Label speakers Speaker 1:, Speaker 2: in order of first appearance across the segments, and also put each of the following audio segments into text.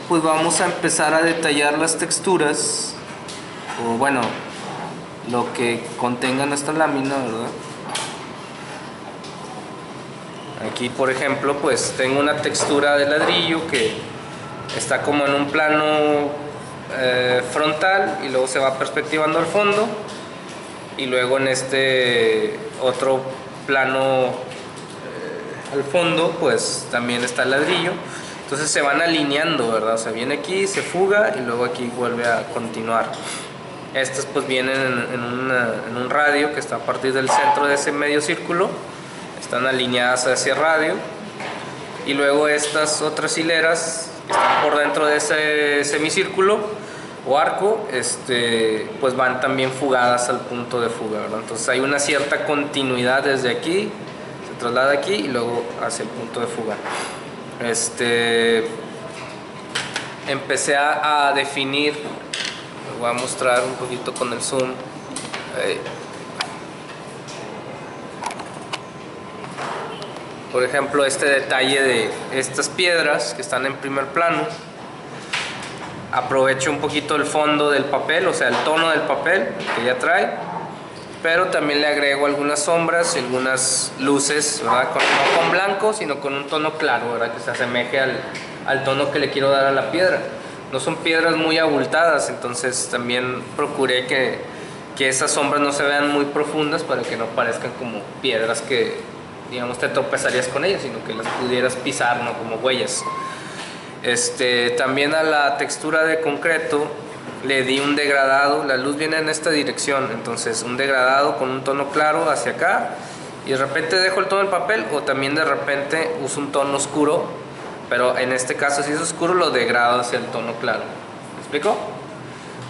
Speaker 1: pues vamos a empezar a detallar las texturas, o bueno, lo que contenga nuestra lámina, ¿verdad? Aquí, por ejemplo, pues tengo una textura de ladrillo que está como en un plano frontal y luego se va perspectivando al fondo, y luego en este otro plano al fondo pues también está el ladrillo. Entonces se van alineando, ¿verdad? O sea, viene aquí, se fuga y luego aquí vuelve a continuar. Estas pues vienen en un radio que está a partir del centro de ese medio círculo, están alineadas hacia el radio, y luego estas otras hileras que están por dentro de ese semicírculo o arco, pues van también fugadas al punto de fuga, ¿verdad? Entonces hay una cierta continuidad desde aquí, se traslada aquí y luego hacia el punto de fuga. Empecé a definir, les voy a mostrar un poquito con el zoom. Por ejemplo, este detalle de estas piedras que están en primer plano, aprovecho un poquito el fondo del papel, o sea, el tono del papel que ya trae, pero también le agrego algunas sombras y algunas luces, ¿verdad? No con blanco, sino con un tono claro, ¿verdad? Que se asemeje al tono que le quiero dar a la piedra. No son piedras muy abultadas, entonces también procuré que esas sombras no se vean muy profundas para que no parezcan como piedras que, digamos, te tropezarías con ellas, sino que las pudieras pisar, ¿no? Como huellas. También a la textura de concreto le di un degradado, la luz viene en esta dirección, entonces un degradado con un tono claro hacia acá, y de repente dejo el tono del papel, o también de repente uso un tono oscuro, pero en este caso si es oscuro lo degrado hacia el tono claro. ¿Me explico?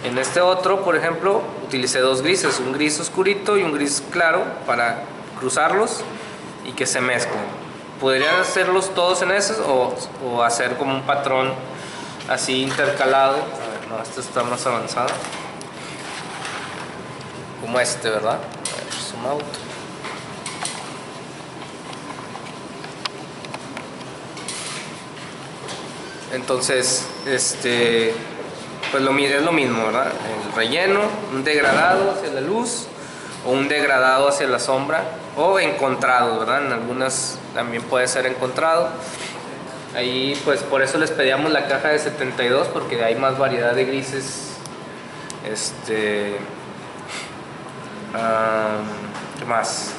Speaker 1: En este otro, por ejemplo, utilicé dos grises, un gris oscurito y un gris claro, para cruzarlos y que se mezclen. Podrían hacerlos todos en esos, o hacer como un patrón así intercalado. A ver, no, este está más avanzado, como este, ¿verdad? A ver, zoom out. Entonces, pues es lo mismo, ¿verdad? El relleno, un degradado hacia la luz, o un degradado hacia la sombra, o encontrado, ¿verdad? En algunas también puede ser encontrado. Ahí pues por eso les pedíamos la caja de 72, porque hay más variedad de grises. ¿Qué más?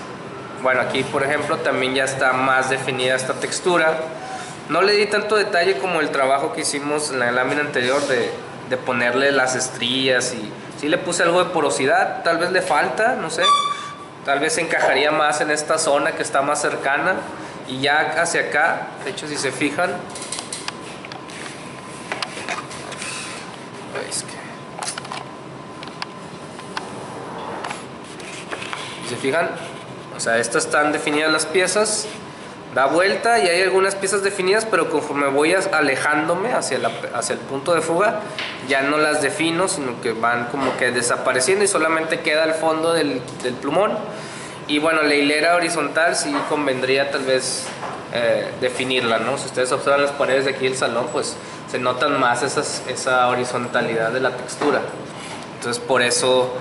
Speaker 1: Bueno, aquí por ejemplo también ya está más definida esta textura. No le di tanto detalle como el trabajo que hicimos en la lámina anterior de ponerle las estrías, y sí le puse algo de porosidad, tal vez le falta, no sé, tal vez encajaría más en esta zona que está más cercana, y ya hacia acá, de hecho si se fijan, o sea, estas están definidas las piezas, da vuelta y hay algunas piezas definidas, pero conforme voy alejándome hacia el punto de fuga, ya no las defino, sino que van como que desapareciendo y solamente queda el fondo del plumón. Y bueno, la hilera horizontal sí convendría tal vez definirla, ¿no? Si ustedes observan las paredes de aquí del salón, pues se notan más esa horizontalidad de la textura. Entonces por eso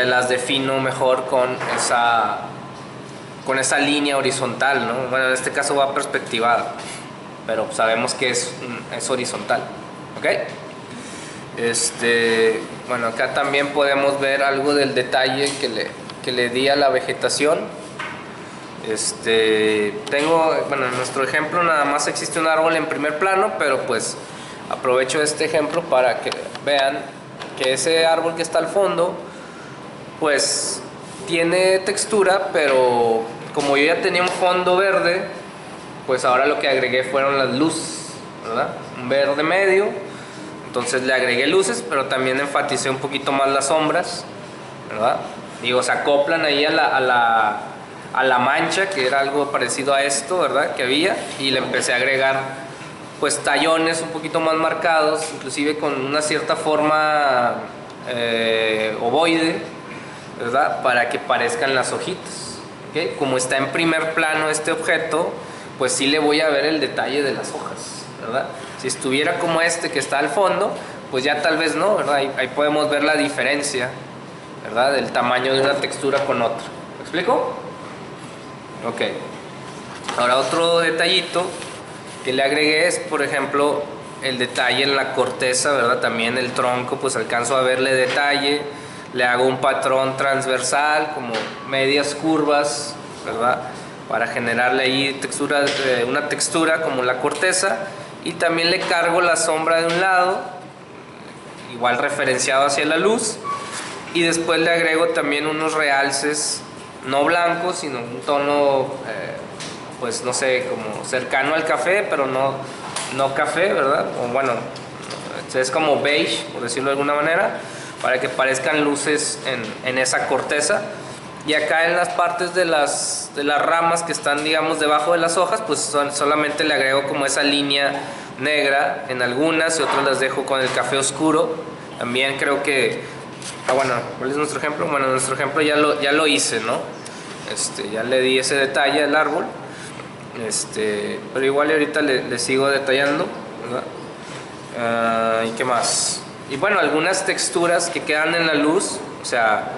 Speaker 1: las defino mejor con esa línea horizontal, ¿no? Bueno, en este caso va perspectivada, pero sabemos que es horizontal, ¿ok? Bueno, acá también podemos ver algo del detalle que le di a la vegetación. Bueno, en nuestro ejemplo nada más existe un árbol en primer plano, pero pues aprovecho este ejemplo para que vean que ese árbol que está al fondo pues tiene textura, pero como yo ya tenía un fondo verde, pues ahora lo que agregué fueron las luces, ¿verdad? Un verde medio, entonces le agregué luces, pero también enfaticé un poquito más las sombras, ¿verdad? Digo, se acoplan ahí a la mancha, que era algo parecido a esto, ¿verdad? Que había, y le empecé a agregar pues tallones un poquito más marcados, inclusive con una cierta forma ovoide, ¿verdad? Para que parezcan las hojitas, ¿okay? Como está en primer plano este objeto, pues sí le voy a ver el detalle de las hojas, ¿verdad? Si estuviera como este que está al fondo, pues ya tal vez no, ¿verdad? Ahí podemos ver la diferencia, ¿verdad? Del tamaño de una textura con otra. ¿Me explico? Ok. Ahora otro detallito que le agregué es, por ejemplo, el detalle en la corteza, ¿verdad? También el tronco, pues alcanzo a verle detalle. Le hago un patrón transversal, como medias curvas, ¿verdad? Para generarle ahí textura, una textura como la corteza. Y también le cargo la sombra de un lado, igual referenciado hacia la luz. Y después le agrego también unos realces, no blancos, sino un tono, pues no sé, como cercano al café, pero no café, ¿verdad? O bueno, es como beige, por decirlo de alguna manera, para que parezcan luces en esa corteza. Y acá en las partes de las ramas que están, digamos, debajo de las hojas, pues solamente le agrego como esa línea negra en algunas, y otras las dejo con el café oscuro. También creo que, bueno, ¿cuál es nuestro ejemplo? Bueno, nuestro ejemplo ya lo hice, ¿no? Ya le di ese detalle al árbol, pero igual ahorita le sigo detallando, ¿verdad? ¿Y qué más? Y bueno, algunas texturas que quedan en la luz, o sea,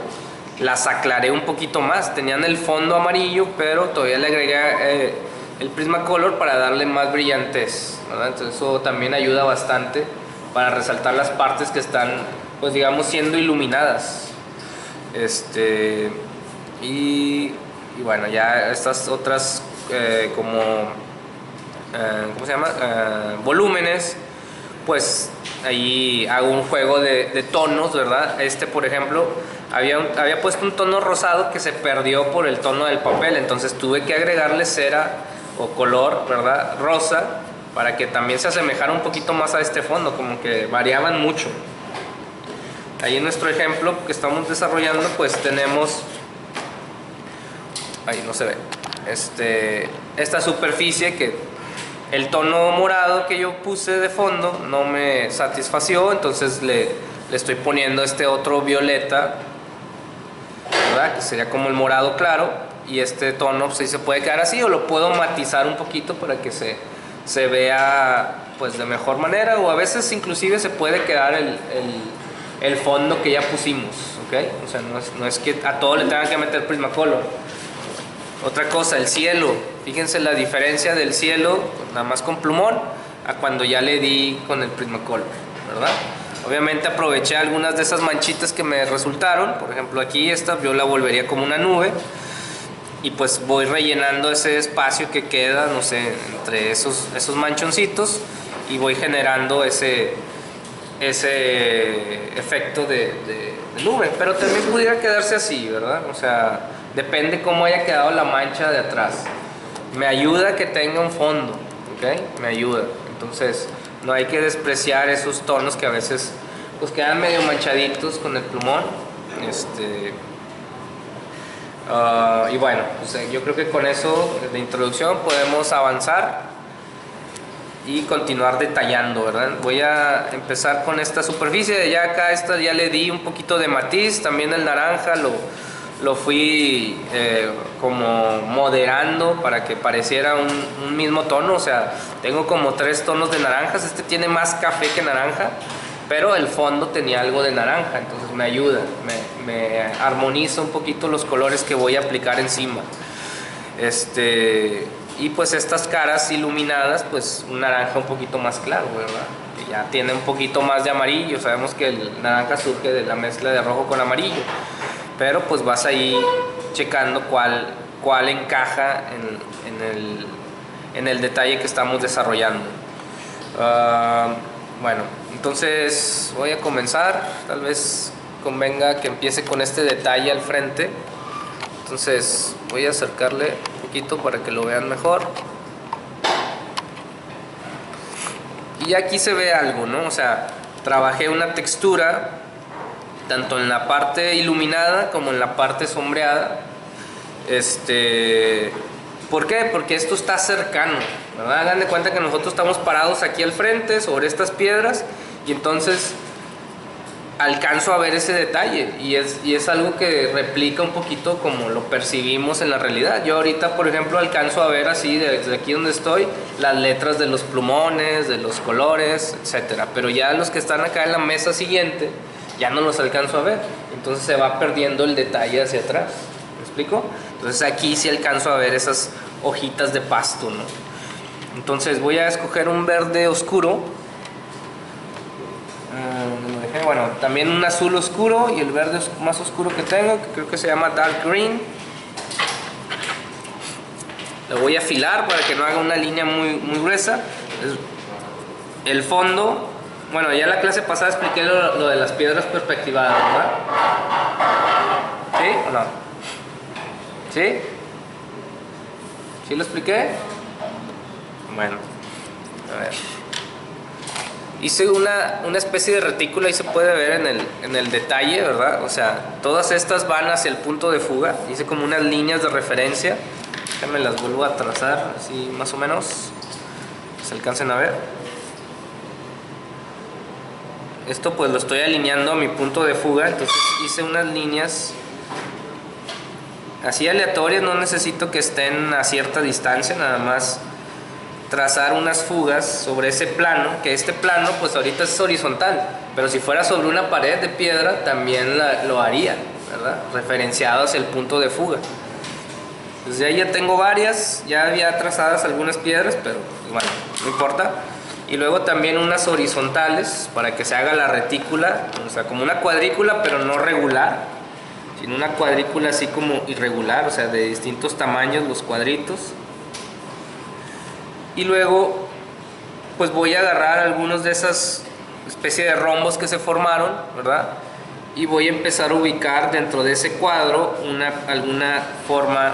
Speaker 1: las aclaré un poquito más. Tenían el fondo amarillo, pero todavía le agregué el Prismacolor para darle más brillantez, ¿verdad? Entonces eso también ayuda bastante para resaltar las partes que están, pues digamos, siendo iluminadas. Y bueno, ya estas otras ¿cómo se llama? Volúmenes, pues ahí hago un juego de tonos, ¿verdad? Por ejemplo, había puesto un tono rosado que se perdió por el tono del papel, entonces tuve que agregarle cera o color, ¿verdad? Rosa, para que también se asemejara un poquito más a este fondo, como que variaban mucho. Ahí en nuestro ejemplo que estamos desarrollando, pues tenemos, ahí no se ve, esta superficie que el tono morado que yo puse de fondo no me satisfació, entonces le estoy poniendo este otro violeta, ¿verdad? Que sería como el morado claro, y este tono pues, se puede quedar así, o lo puedo matizar un poquito para que se vea pues de mejor manera, o a veces inclusive se puede quedar el fondo que ya pusimos, ¿ok? O sea, no es que a todo le tengan que meter Prismacolor. Otra cosa, el cielo. Fíjense la diferencia del cielo, nada más con plumón, a cuando ya le di con el Prismacolor, ¿verdad? Obviamente aproveché algunas de esas manchitas que me resultaron. Por ejemplo, aquí esta yo la volvería como una nube. Y pues voy rellenando ese espacio que queda, no sé, entre esos manchoncitos. Y voy generando ese efecto de nube. Pero también pudiera quedarse así, ¿verdad? O sea, depende cómo haya quedado la mancha de atrás. Me ayuda que tenga un fondo, ¿ok? Me ayuda. Entonces, no hay que despreciar esos tonos que a veces pues quedan medio manchaditos con el plumón. Y bueno, pues, yo creo que con eso de introducción podemos avanzar y continuar detallando, ¿verdad? Voy a empezar con esta superficie. Ya acá ya le di un poquito de matiz. También el naranja lo fui como moderando para que pareciera un mismo tono. O sea, tengo como 3 tonos de naranjas. Tiene más café que naranja, pero el fondo tenía algo de naranja, entonces me ayuda, me armoniza un poquito los colores que voy a aplicar encima. Y pues estas caras iluminadas, pues un naranja un poquito más claro, ¿verdad? Que ya tiene un poquito más de amarillo. Sabemos que el naranja surge de la mezcla de rojo con amarillo, pero pues vas ahí checando cuál encaja en el detalle que estamos desarrollando. Bueno, entonces voy a comenzar. Tal vez convenga que empiece con este detalle al frente. Entonces voy a acercarle un poquito para que lo vean mejor. Y aquí se ve algo, ¿no? O sea, trabajé una textura tanto en la parte iluminada como en la parte sombreada. ¿Por qué? Porque esto está cercano, ¿verdad? Hagan de cuenta que nosotros estamos parados aquí al frente sobre estas piedras, y entonces alcanzo a ver ese detalle y es algo que replica un poquito como lo percibimos en la realidad. Yo ahorita, por ejemplo, alcanzo a ver así desde aquí donde estoy las letras de los plumones, de los colores, etcétera, pero ya los que están acá en la mesa siguiente ya no los alcanzo a ver, entonces se va perdiendo el detalle hacia atrás. ¿Me explico? Entonces aquí sí alcanzo a ver esas hojitas de pasto, ¿no? Entonces voy a escoger un verde oscuro. Bueno, también un azul oscuro y el verde más oscuro que tengo, que creo que se llama dark green. Lo voy a afilar para que no haga una línea muy gruesa. El fondo, bueno, ya en la clase pasada expliqué lo de las piedras perspectivadas, ¿verdad? ¿Sí o no? ¿Sí? ¿Sí lo expliqué? Bueno, a ver. Hice una especie de retícula y se puede ver en el detalle, ¿verdad? O sea, todas estas van hacia el punto de fuga. Hice como unas líneas de referencia. Déjenme las vuelvo a trazar, así más o menos. Se alcancen a ver. Esto pues lo estoy alineando a mi punto de fuga. Entonces hice unas líneas así aleatorias. No necesito que estén a cierta distancia, nada más trazar unas fugas sobre ese plano, que este plano pues ahorita es horizontal, pero si fuera sobre una pared de piedra también lo haría, ¿verdad? Referenciado hacia el punto de fuga. Entonces ya tengo varias, ya había trazadas algunas piedras, pero bueno, no importa. Y luego también unas horizontales para que se haga la retícula, o sea, como una cuadrícula, pero no regular, sino una cuadrícula así como irregular, o sea, de distintos tamaños los cuadritos. Y luego pues voy a agarrar algunos de esas especie de rombos que se formaron, ¿verdad? Y voy a empezar a ubicar dentro de ese cuadro alguna forma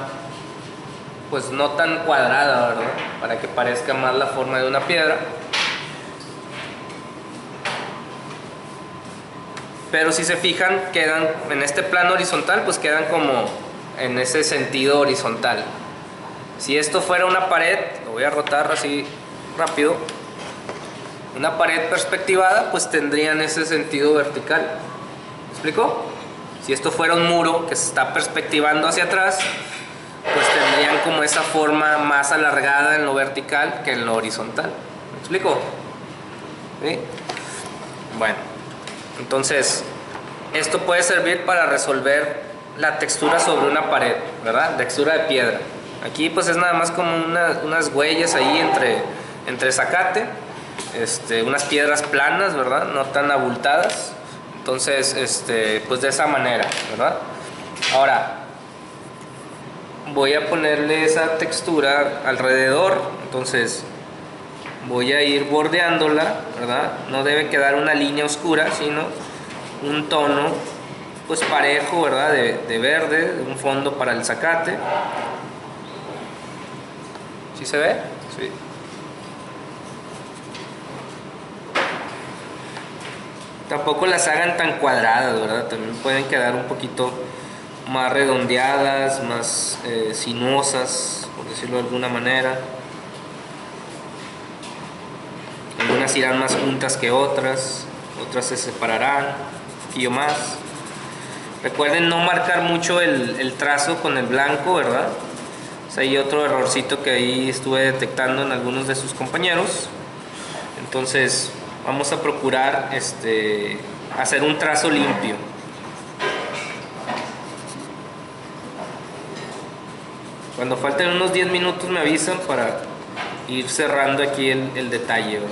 Speaker 1: pues no tan cuadrada, ¿verdad? Para que parezca más la forma de una piedra. Pero si se fijan, quedan en este plano horizontal, pues quedan como en ese sentido horizontal. Si esto fuera una pared, lo voy a rotar así rápido, una pared perspectivada, pues tendrían ese sentido vertical. ¿Me explico? Si esto fuera un muro que se está perspectivando hacia atrás, pues tendrían como esa forma más alargada en lo vertical que en lo horizontal. ¿Me explico? ¿Sí? Bueno, entonces esto puede servir para resolver la textura sobre una pared, ¿verdad? Textura de piedra. Aquí pues es nada más como unas huellas ahí entre zacate, unas piedras planas, ¿verdad? No tan abultadas. Entonces, pues de esa manera, ¿verdad? Ahora, voy a ponerle esa textura alrededor, entonces voy a ir bordeándola, ¿verdad? No debe quedar una línea oscura, sino un tono pues parejo, ¿verdad? De verde, de un fondo para el zacate. ¿Sí se ve? Sí. Tampoco las hagan tan cuadradas, ¿verdad? También pueden quedar un poquito más redondeadas, más sinuosas, por decirlo de alguna manera. Algunas irán más juntas que otras, otras se separarán un poquillo más. Recuerden no marcar mucho el trazo con el blanco, ¿verdad? Hay otro errorcito que ahí estuve detectando en algunos de sus compañeros. Entonces vamos a procurar hacer un trazo limpio. Cuando falten unos 10 minutos me avisan para ir cerrando aquí el detalle, ¿verdad?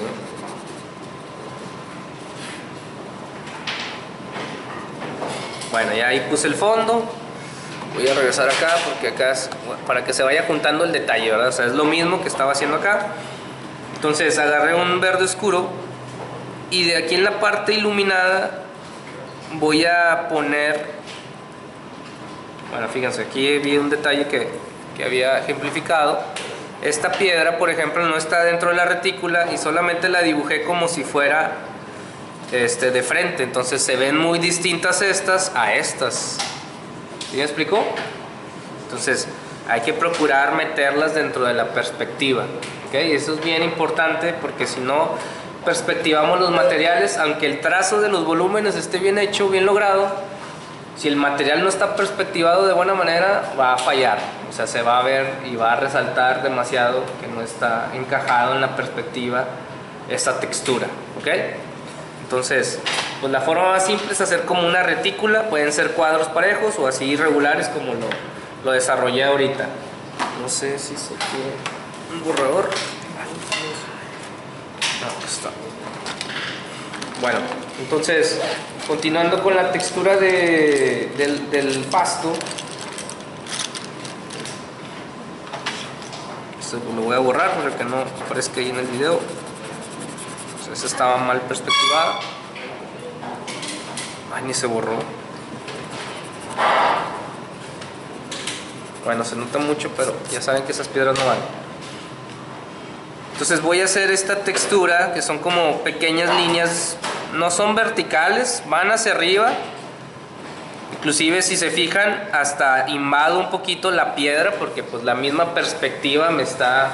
Speaker 1: Bueno, ya ahí puse el fondo. Voy a regresar acá porque acá es para que se vaya juntando el detalle, ¿verdad? O sea, es lo mismo que estaba haciendo acá. Entonces agarré un verde oscuro y de aquí en la parte iluminada voy a poner, bueno, fíjense, aquí vi un detalle que había ejemplificado. Esta piedra, por ejemplo, no está dentro de la retícula y solamente la dibujé como si fuera de frente. Entonces se ven muy distintas estas a estas. ¿Sí me explicó? Entonces hay que procurar meterlas dentro de la perspectiva, ¿okay? Eso es bien importante porque si no perspectivamos los materiales, aunque el trazo de los volúmenes esté bien hecho, bien logrado, si el material no está perspectivado de buena manera, va a fallar. O sea, se va a ver y va a resaltar demasiado que no está encajado en la perspectiva esta textura, ¿ok? Entonces, pues la forma más simple es hacer como una retícula. Pueden ser cuadros parejos o así irregulares como lo desarrollé ahorita. No sé si se quiere un borrador. No, está. Bueno, entonces, continuando con la textura del pasto. Esto lo voy a borrar para que no aparezca ahí en el video. Esa estaba mal perspectivada. Ay, ni se borró. Bueno, se nota mucho, pero ya saben que esas piedras no van. Entonces voy a hacer esta textura, que son como pequeñas líneas. No son verticales, van hacia arriba. Inclusive si se fijan, hasta invado un poquito la piedra, porque pues la misma perspectiva me está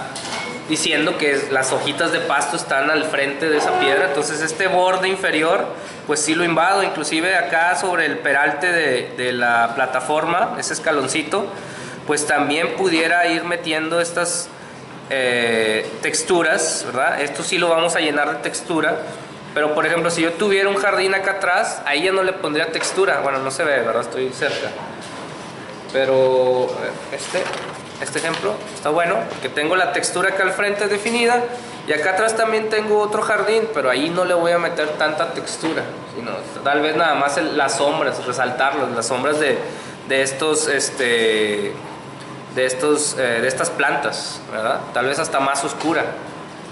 Speaker 1: diciendo que las hojitas de pasto están al frente de esa piedra. Entonces este borde inferior pues sí lo invado, inclusive acá sobre el peralte de la plataforma, ese escaloncito, pues también pudiera ir metiendo estas texturas, ¿verdad? Esto sí lo vamos a llenar de textura. Pero por ejemplo, si yo tuviera un jardín acá atrás, ahí ya no le pondría textura. Bueno, no se ve, ¿verdad? Estoy cerca. Pero este ejemplo está bueno, porque tengo la textura acá al frente definida. Y acá atrás también tengo otro jardín, pero ahí no le voy a meter tanta textura, sino tal vez nada más las sombras, resaltarlos, las sombras de estas plantas, ¿verdad? Tal vez hasta más oscura,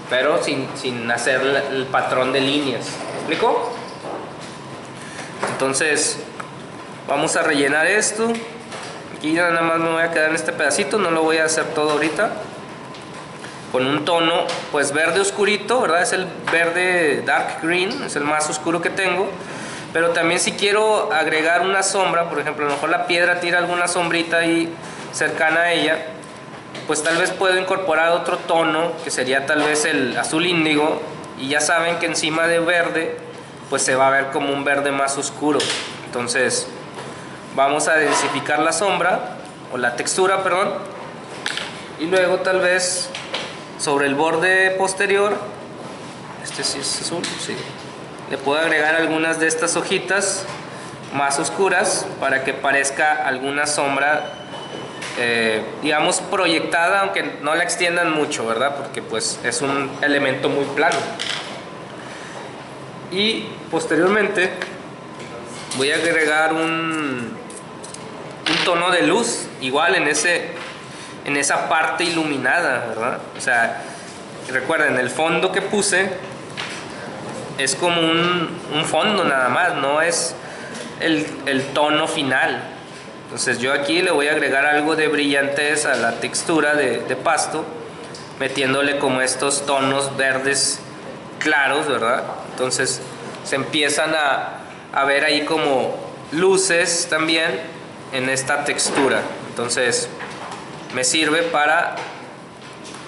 Speaker 1: pero sin hacer el patrón de líneas. ¿Me explico? Entonces vamos a rellenar esto. Aquí nada más me voy a quedar en este pedacito, no lo voy a hacer todo ahorita. Con un tono pues verde oscurito, ¿verdad? Es el verde dark green, es el más oscuro que tengo. Pero también si quiero agregar una sombra, por ejemplo, a lo mejor la piedra tira alguna sombrita ahí cercana a ella, pues tal vez puedo incorporar otro tono, que sería tal vez el azul índigo, y ya saben que encima de verde pues se va a ver como un verde más oscuro. Entonces vamos a densificar la sombra, o la textura, perdón, y luego tal vez sobre el borde posterior, este sí es azul, sí, le puedo agregar algunas de estas hojitas más oscuras para que parezca alguna sombra, digamos proyectada, aunque no la extiendan mucho, ¿verdad? Porque pues es un elemento muy plano. Y posteriormente voy a agregar un tono de luz, igual en esa parte iluminada, ¿verdad? O sea, recuerden, el fondo que puse es como un fondo nada más, no es el tono final. Entonces yo aquí le voy a agregar algo de brillantez a la textura de pasto, metiéndole como estos tonos verdes claros, ¿verdad? Entonces se empiezan a ver ahí como luces también en esta textura. Entonces me sirve para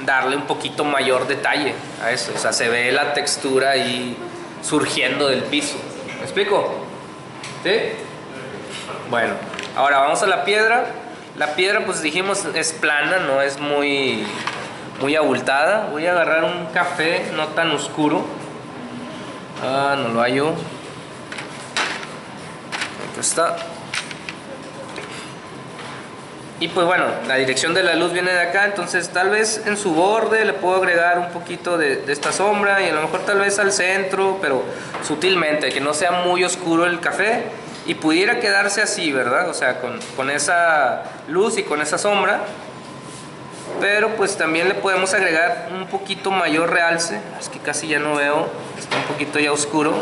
Speaker 1: darle un poquito mayor detalle a eso. O sea, se ve la textura ahí surgiendo del piso. ¿Me explico? ¿Sí? Bueno, ahora vamos a la piedra. La piedra, pues dijimos, es plana, no es muy abultada. Voy a agarrar un café no tan oscuro. No lo hallo. Aquí está. Y pues bueno, la dirección de la luz viene de acá, entonces tal vez en su borde le puedo agregar un poquito de esta sombra, y a lo mejor tal vez al centro, pero sutilmente, que no sea muy oscuro el café, y pudiera quedarse así, ¿verdad? O sea, con esa luz y con esa sombra, pero pues también le podemos agregar un poquito mayor realce. Es que casi ya no veo, está un poquito ya oscuro,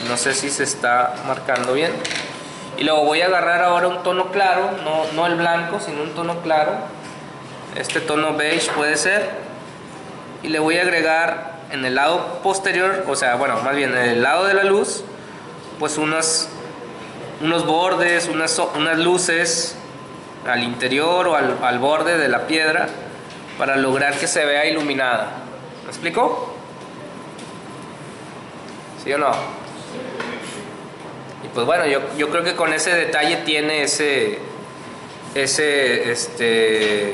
Speaker 1: no sé si se está marcando bien. Y luego voy a agarrar ahora un tono claro, no el blanco, sino un tono claro. Este tono beige puede ser. Y le voy a agregar en el lado posterior, o sea, bueno, más bien en el lado de la luz, pues unos bordes, unas luces al interior o al borde de la piedra, para lograr que se vea iluminada. ¿Me explico? ¿Sí o no? Y pues bueno, yo creo que con ese detalle tiene ese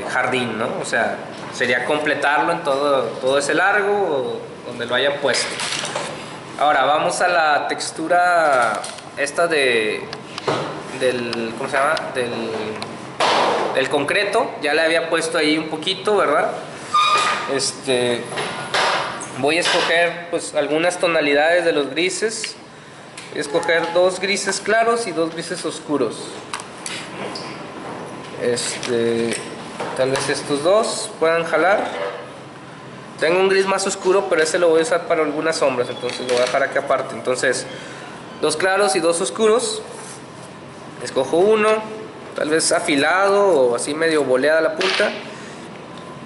Speaker 1: jardín, ¿no? O sea, sería completarlo en todo ese largo donde lo hayan puesto. Ahora vamos a la textura esta ¿cómo se llama? Del concreto. Ya le había puesto ahí un poquito, ¿verdad? Voy a escoger pues algunas tonalidades de los grises. Voy a escoger 2 grises claros y 2 grises oscuros. Tal vez estos dos puedan jalar. Tengo un gris más oscuro, pero ese lo voy a usar para algunas sombras, entonces lo voy a dejar aquí aparte. Entonces, 2 claros y 2 oscuros. Escojo uno, tal vez afilado o así medio boleada la punta.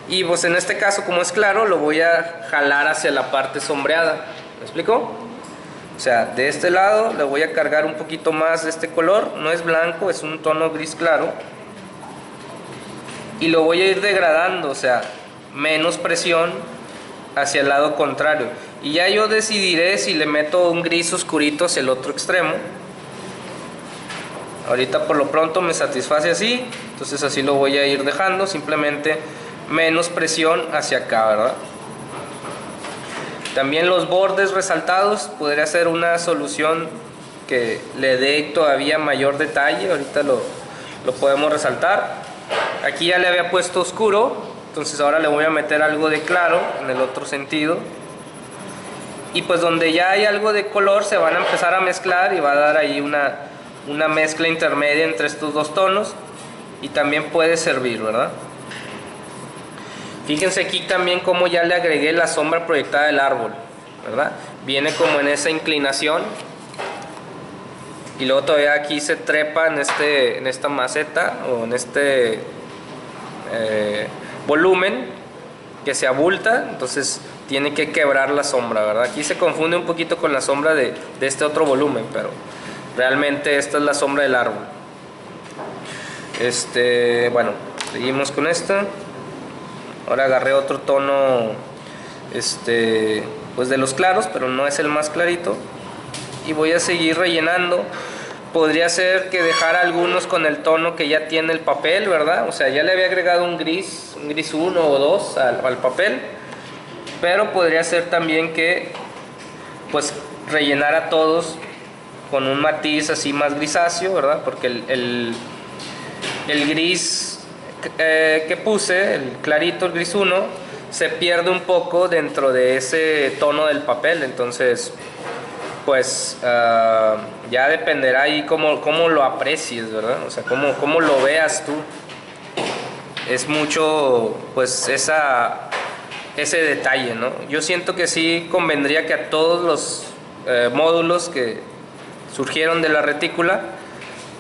Speaker 1: Y pues en este caso, como es claro, lo voy a jalar hacia la parte sombreada. ¿Me explico? O sea, de este lado le voy a cargar un poquito más de este color. No es blanco, es un tono gris claro. Y lo voy a ir degradando, o sea, menos presión hacia el lado contrario. Y ya yo decidiré si le meto un gris oscurito hacia el otro extremo. Ahorita por lo pronto me satisface así, entonces así lo voy a ir dejando, simplemente menos presión hacia acá, ¿verdad? También los bordes resaltados, podría ser una solución que le dé todavía mayor detalle. Ahorita lo podemos resaltar. Aquí ya le había puesto oscuro, entonces ahora le voy a meter algo de claro en el otro sentido. Y pues donde ya hay algo de color se van a empezar a mezclar y va a dar ahí una mezcla intermedia entre estos dos tonos. Y también puede servir, ¿verdad? Fíjense aquí también como ya le agregué la sombra proyectada del árbol, ¿verdad? Viene como en esa inclinación. Y luego todavía aquí se trepa en esta maceta o en este volumen que se abulta, entonces tiene que quebrar la sombra, ¿verdad? Aquí se confunde un poquito con la sombra de este otro volumen, pero realmente esta es la sombra del árbol. Bueno, seguimos con esta. Ahora agarré otro tono, pues de los claros, pero no es el más clarito. Y voy a seguir rellenando. Podría ser que dejara algunos con el tono que ya tiene el papel, ¿verdad? O sea, ya le había agregado un gris 1 o 2 al papel. Pero podría ser también que pues rellenara todos con un matiz así más grisáceo, ¿verdad? Porque el gris que puse, el clarito, el gris 1, se pierde un poco dentro de ese tono del papel. Entonces pues ya dependerá ahí cómo lo aprecies, ¿verdad? O sea, cómo lo veas tú. Es mucho pues ese detalle, ¿no? Yo siento que sí convendría que a todos los módulos que surgieron de la retícula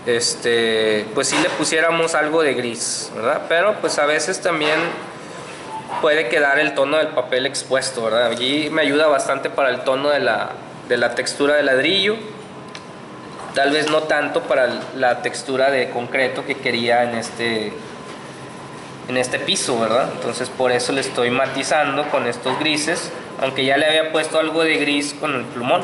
Speaker 1: pues sí le pusiéramos algo de gris, ¿verdad? Pero pues a veces también puede quedar el tono del papel expuesto, ¿verdad? Allí me ayuda bastante para el tono de la textura de ladrillo, tal vez no tanto para la textura de concreto que quería en este piso, ¿verdad? Entonces por eso le estoy matizando con estos grises, aunque ya le había puesto algo de gris con el plumón.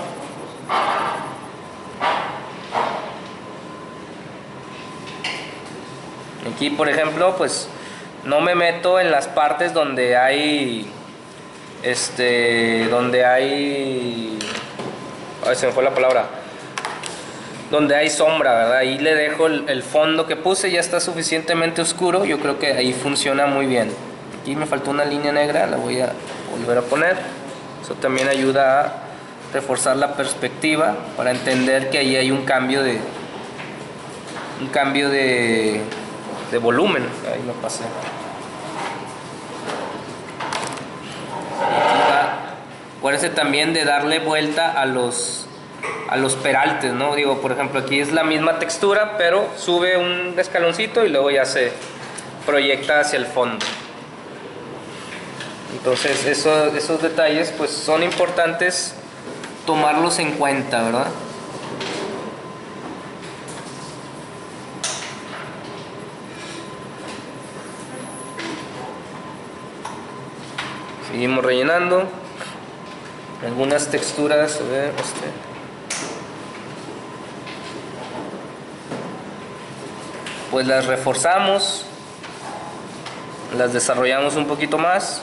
Speaker 1: Aquí por ejemplo pues no me meto en las partes donde hay ay, se me fue la palabra, donde hay sombra, ¿verdad? Ahí le dejo el fondo que puse, ya está suficientemente oscuro, yo creo que ahí funciona muy bien. Aquí me faltó una línea negra, la voy a volver a poner. Eso también ayuda a reforzar la perspectiva para entender que ahí hay un cambio de volumen. Ahí lo pasé. Acuérdense también de darle vuelta a los peraltes, ¿no? Digo, por ejemplo, aquí es la misma textura, pero sube un escaloncito y luego ya se proyecta hacia el fondo. Entonces esos detalles pues son importantes tomarlos en cuenta, ¿verdad? Seguimos rellenando. algunas texturas, a ver, pues las reforzamos, las desarrollamos un poquito más.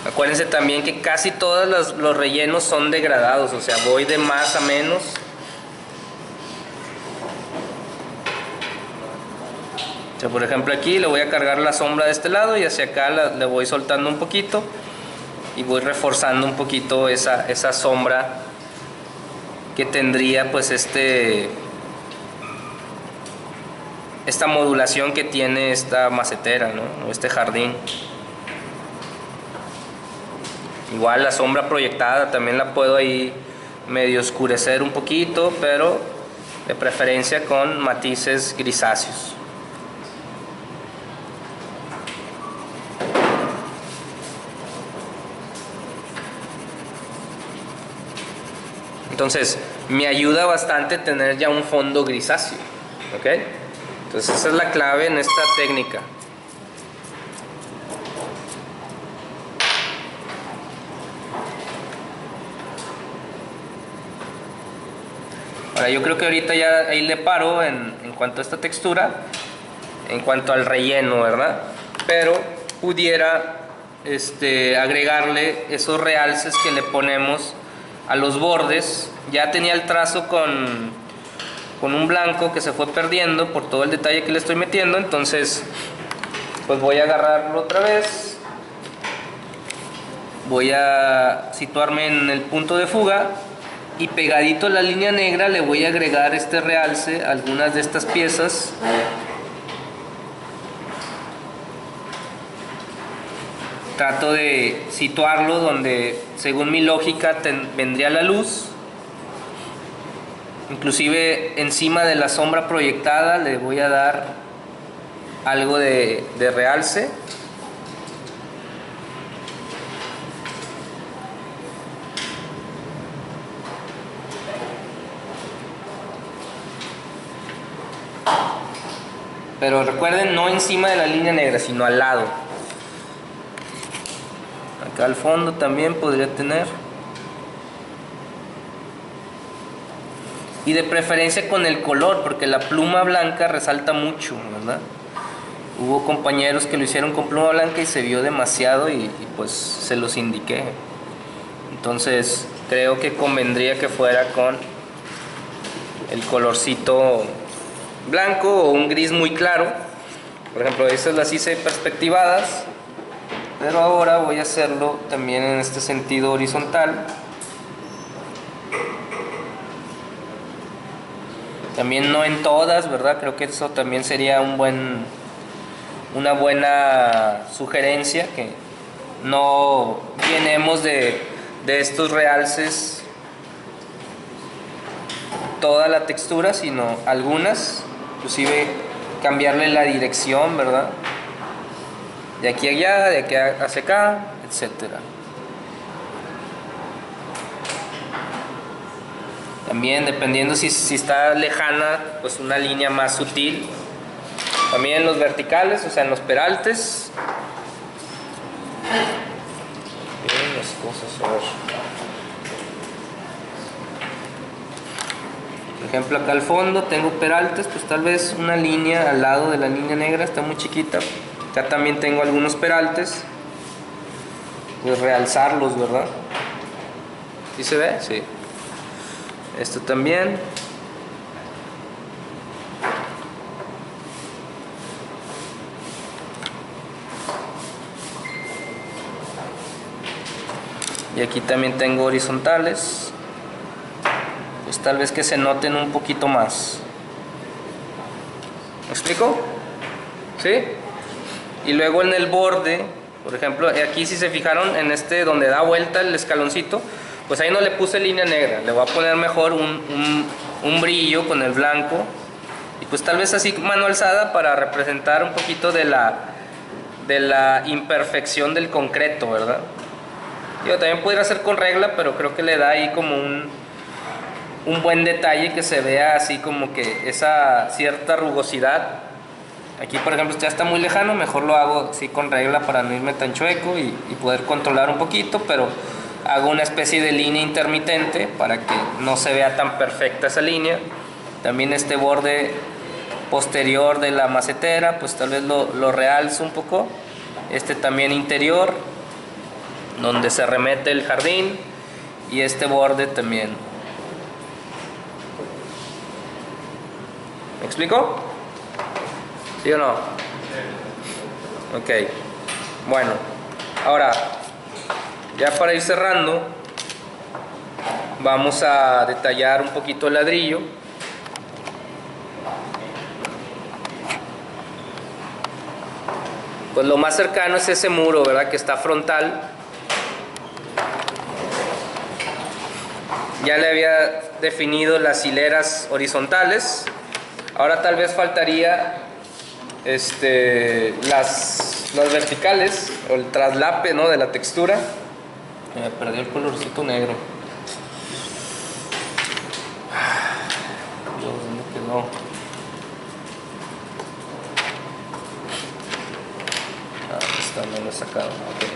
Speaker 1: Acuérdense también que casi todos los rellenos son degradados, o sea, voy de más a menos. O sea, por ejemplo, aquí le voy a cargar la sombra de este lado y hacia acá le voy soltando un poquito y voy reforzando un poquito esa sombra que tendría pues esta modulación que tiene esta macetera, ¿no? O este jardín. Igual la sombra proyectada también la puedo ahí medio oscurecer un poquito, pero de preferencia con matices grisáceos. Entonces me ayuda bastante tener ya un fondo grisáceo, ¿ok? Entonces esa es la clave en esta técnica. Ahora yo creo que ahorita ya ahí le paro en cuanto a esta textura, en cuanto al relleno, ¿verdad? Pero pudiera agregarle esos realces que le ponemos a los bordes. Ya tenía el trazo con un blanco que se fue perdiendo por todo el detalle que le estoy metiendo, entonces pues voy a agarrarlo otra vez, voy a situarme en el punto de fuga y pegadito a la línea negra le voy a agregar este realce a algunas de estas piezas. Trato de situarlo donde según mi lógica vendría la luz. Inclusive encima de la sombra proyectada le voy a dar algo de realce. Pero recuerden, no encima de la línea negra, sino al lado. Acá al fondo también podría tener. Y de preferencia con el color, porque la pluma blanca resalta mucho, ¿verdad? Hubo compañeros que lo hicieron con pluma blanca y se vio demasiado y pues se los indiqué. Entonces creo que convendría que fuera con el colorcito blanco o un gris muy claro. Por ejemplo, estas las hice perspectivadas, pero ahora voy a hacerlo también en este sentido horizontal. También no en todas, ¿verdad? Creo que eso también sería una buena sugerencia, que no llenemos de estos realces toda la textura, sino algunas, inclusive cambiarle la dirección, ¿verdad? De aquí a allá, de aquí hacia acá, etcétera. También dependiendo si está lejana, pues una línea más sutil. También en los verticales, o sea en los peraltes. Bien, las cosas, a ver. Por ejemplo, acá al fondo tengo peraltes, pues tal vez una línea al lado de la línea negra está muy chiquita. Acá también tengo algunos peraltes, pues realzarlos, ¿verdad? ¿Sí se ve? Sí. Esto también. Y aquí también tengo horizontales. Pues tal vez que se noten un poquito más. ¿Me explico? ¿Sí? Y luego en el borde, por ejemplo, aquí si se fijaron en donde da vuelta el escaloncito, pues ahí no le puse línea negra, le voy a poner mejor un brillo con el blanco y pues tal vez así mano alzada para representar un poquito de la imperfección del concreto, ¿verdad? Yo también podría hacer con regla, pero creo que le da ahí como un buen detalle, que se vea así como que esa cierta rugosidad Aquí por ejemplo ya está muy lejano, mejor lo hago así con regla para no irme tan chueco y poder controlar un poquito, pero hago una especie de línea intermitente para que no se vea tan perfecta esa línea. También este borde posterior de la macetera, pues tal vez lo realzo un poco. Este también interior, donde se remete el jardín, y este borde también. ¿Me explico? ¿Sí o no? Ok. Bueno, ahora, ya para ir cerrando, vamos a detallar un poquito el ladrillo. Pues lo más cercano es ese muro, ¿verdad? Que está frontal. Ya le había definido las hileras horizontales. Ahora tal vez faltaría las verticales, o el traslape, ¿no?, de la textura. Me perdió el colorcito negro. Dios, ¿dónde quedó? No lo he sacado. Okay.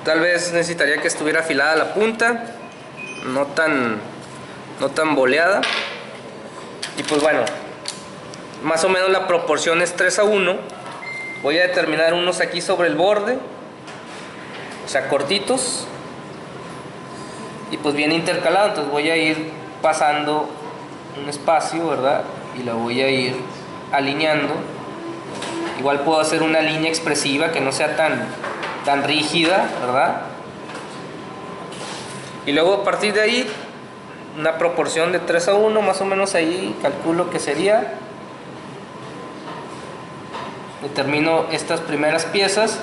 Speaker 1: Tal vez necesitaría que estuviera afilada la punta, no tan boleada. Y pues bueno, más o menos la proporción es 3:1. Voy a determinar unos aquí sobre el borde, o sea, cortitos, y pues bien intercalado. Entonces voy a ir pasando un espacio, ¿verdad? Y la voy a ir alineando. Igual puedo hacer una línea expresiva que no sea tan rígida, ¿verdad? Y luego a partir de ahí, una proporción de 3:1, más o menos ahí calculo que sería. Determino estas primeras piezas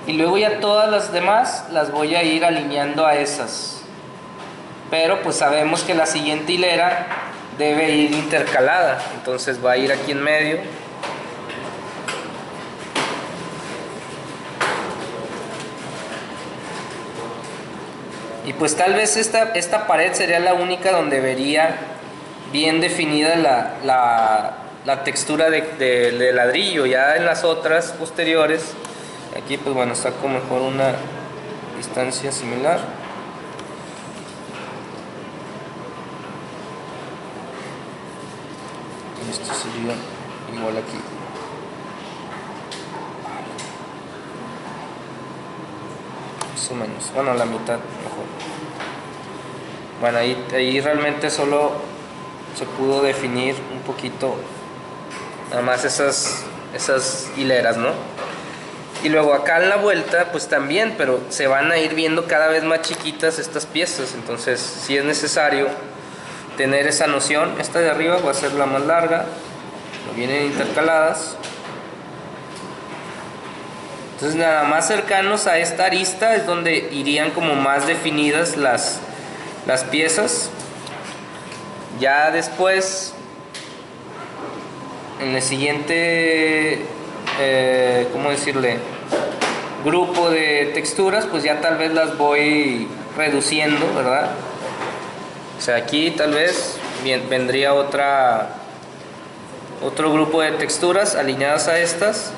Speaker 1: y luego ya todas las demás las voy a ir alineando a esas. Pero pues sabemos que la siguiente hilera debe ir intercalada, entonces va a ir aquí en medio. Y pues tal vez esta pared sería la única donde vería bien definida la textura de ladrillo. Ya en las otras posteriores, aquí pues bueno, saco mejor una distancia similar. Y esto sería igual aquí. Más o menos, bueno, la mitad mejor. Bueno, ahí realmente solo se pudo definir un poquito nada más esas hileras, ¿no? Y luego acá en la vuelta pues también, pero se van a ir viendo cada vez más chiquitas estas piezas. Entonces sí es necesario tener esa noción. Esta de arriba va a ser la más larga, vienen intercaladas. Entonces nada más cercanos a esta arista es donde irían como más definidas las piezas. Ya después, en el siguiente, ¿cómo decirle?, grupo de texturas, pues ya tal vez las voy reduciendo, ¿verdad? O sea, aquí tal vez vendría otro grupo de texturas alineadas a estas.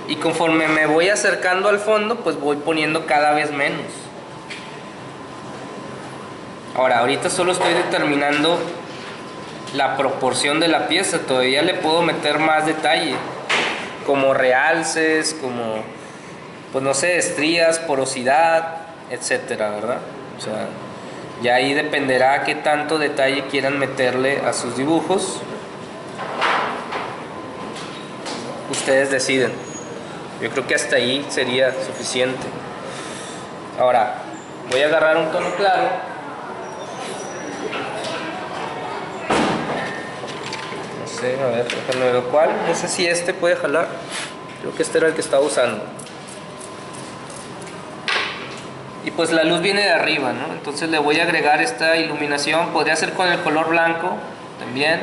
Speaker 1: Y conforme me voy acercando al fondo, pues voy poniendo cada vez menos. Ahora, ahorita solo estoy determinando la proporción de la pieza. Todavía le puedo meter más detalle, como realces, como, pues no sé, estrías, porosidad, etcétera, ¿verdad? O sea, ya ahí dependerá qué tanto detalle quieran meterle a sus dibujos. Ustedes deciden. Yo creo que hasta ahí sería suficiente. Ahora, voy a agarrar un tono claro. No sé, a ver, déjame ver cuál. No sé si este puede jalar. Creo que este era el que estaba usando. Y pues la luz viene de arriba, ¿no? Entonces le voy a agregar esta iluminación. Podría ser con el color blanco también.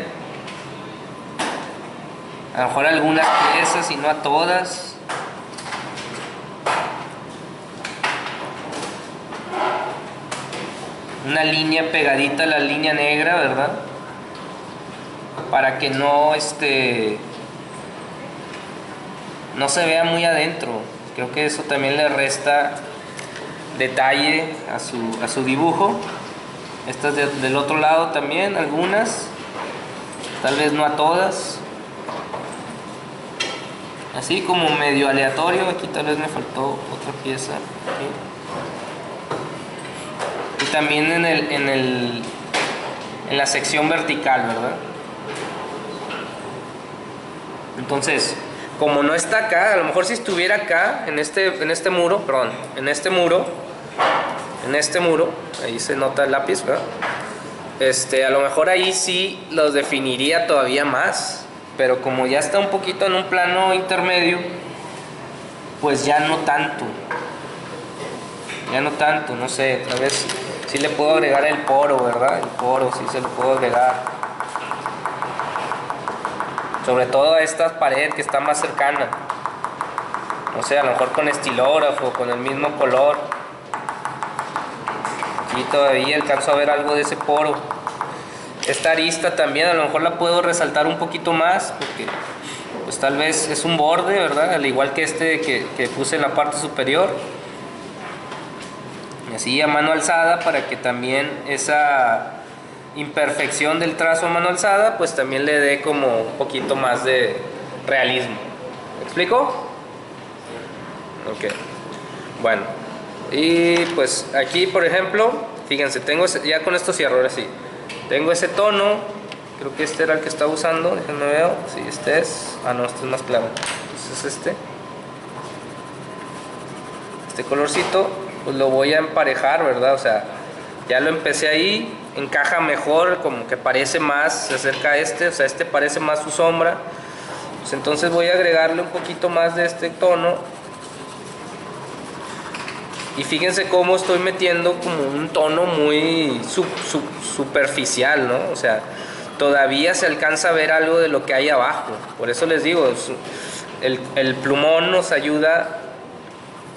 Speaker 1: A lo mejor algunas piezas y no a todas. Una línea pegadita a la línea negra, ¿verdad? Para que no no se vea muy adentro. Creo que eso también le resta detalle a su dibujo. Estas del otro lado también, algunas, tal vez no a todas. Así como medio aleatorio. Aquí tal vez me faltó otra pieza. Aquí. Y también en la sección vertical, ¿verdad? Entonces, como no está acá, a lo mejor si estuviera acá, en este muro, ahí se nota el lápiz, ¿verdad? A lo mejor ahí sí los definiría todavía más, pero como ya está un poquito en un plano intermedio, pues ya no tanto, no sé, tal vez sí le puedo agregar el poro, ¿verdad? El poro sí se lo puedo agregar, sobre todo a esta pared que está más cercana, no sé, a lo mejor con estilógrafo, con el mismo color. Aquí todavía alcanzo a ver algo de ese poro. Esta arista también a lo mejor la puedo resaltar un poquito más, porque pues tal vez es un borde, ¿verdad? Al igual que que puse en la parte superior. Así a mano alzada, para que también esa imperfección del trazo a mano alzada pues también le dé como un poquito más de realismo. ¿Me explico? Ok. Bueno, y pues aquí por ejemplo, fíjense, tengo ya con esto cierro ahora sí. Tengo ese tono, creo que este era el que estaba usando, déjenme ver, sí, este es, no, este es más claro, entonces este colorcito, pues lo voy a emparejar, ¿verdad? O sea, ya lo empecé ahí, encaja mejor, como que parece más, se acerca a o sea, este parece más su sombra, pues entonces voy a agregarle un poquito más de este tono. Y fíjense cómo estoy metiendo como un tono muy superficial, ¿no? O sea, todavía se alcanza a ver algo de lo que hay abajo. Por eso les digo, el plumón nos ayuda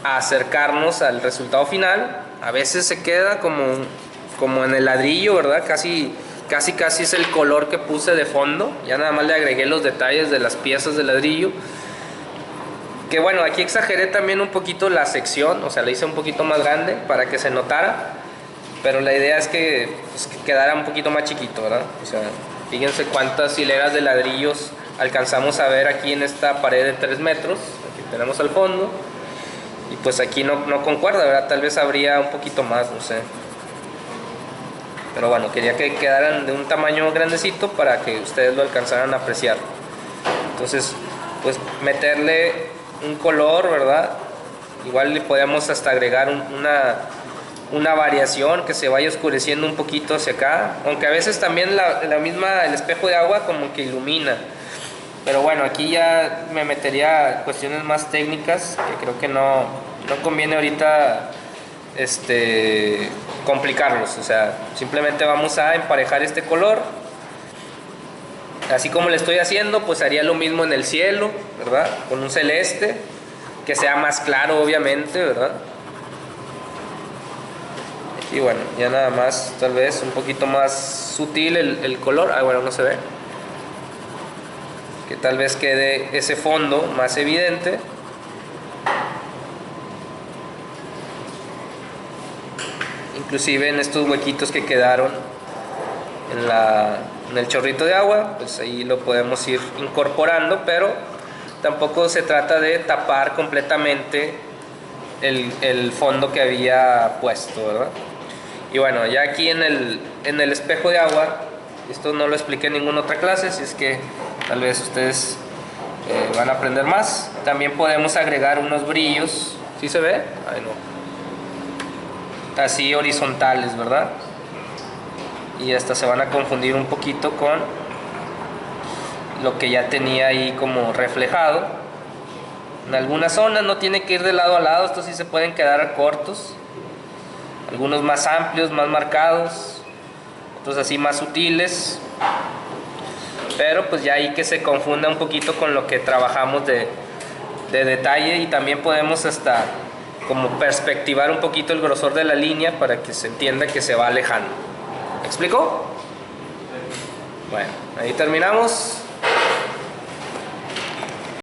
Speaker 1: a acercarnos al resultado final. A veces se queda como en el ladrillo, ¿verdad? Casi es el color que puse de fondo. Ya nada más le agregué los detalles de las piezas de ladrillo. Que bueno, aquí exageré también un poquito la sección, o sea, la hice un poquito más grande para que se notara, pero la idea es que quedara un poquito más chiquito, ¿verdad? O sea, fíjense cuántas hileras de ladrillos alcanzamos a ver aquí en esta pared de 3 metros, aquí tenemos al fondo, y pues aquí no concuerda, ¿verdad? Tal vez habría un poquito más, no sé. Pero bueno, quería que quedaran de un tamaño grandecito para que ustedes lo alcanzaran a apreciar. Entonces, pues meterle un color, ¿verdad? Igual le podemos hasta agregar una variación que se vaya oscureciendo un poquito hacia acá, aunque a veces también el espejo de agua como que ilumina, pero bueno, aquí ya me metería cuestiones más técnicas que creo que no conviene ahorita complicarlos. O sea, simplemente vamos a emparejar este color así como le estoy haciendo, pues haría lo mismo en el cielo, ¿verdad? Con un celeste, que sea más claro obviamente, ¿verdad? Y bueno, ya nada más, tal vez un poquito más sutil el color, bueno, no se ve. Que tal vez quede ese fondo más evidente. Inclusive en estos huequitos que quedaron en el chorrito de agua, pues ahí lo podemos ir incorporando, pero tampoco se trata de tapar completamente el fondo que había puesto, ¿verdad? Y bueno, ya aquí en el espejo de agua, esto no lo expliqué en ninguna otra clase, si es que tal vez ustedes van a aprender más. También podemos agregar unos brillos, ¿sí se ve? Ay, no. Así horizontales, ¿verdad? Y hasta se van a confundir un poquito con lo que ya tenía ahí como reflejado. En algunas zonas no tiene que ir de lado a lado, estos sí se pueden quedar cortos, algunos más amplios, más marcados, otros así más sutiles. pero pues ya ahí que se confunda un poquito con lo que trabajamos de detalle, y también podemos hasta como perspectivar un poquito el grosor de la línea para que se entienda que se va alejando. ¿Me explico? Bueno, ahí terminamos.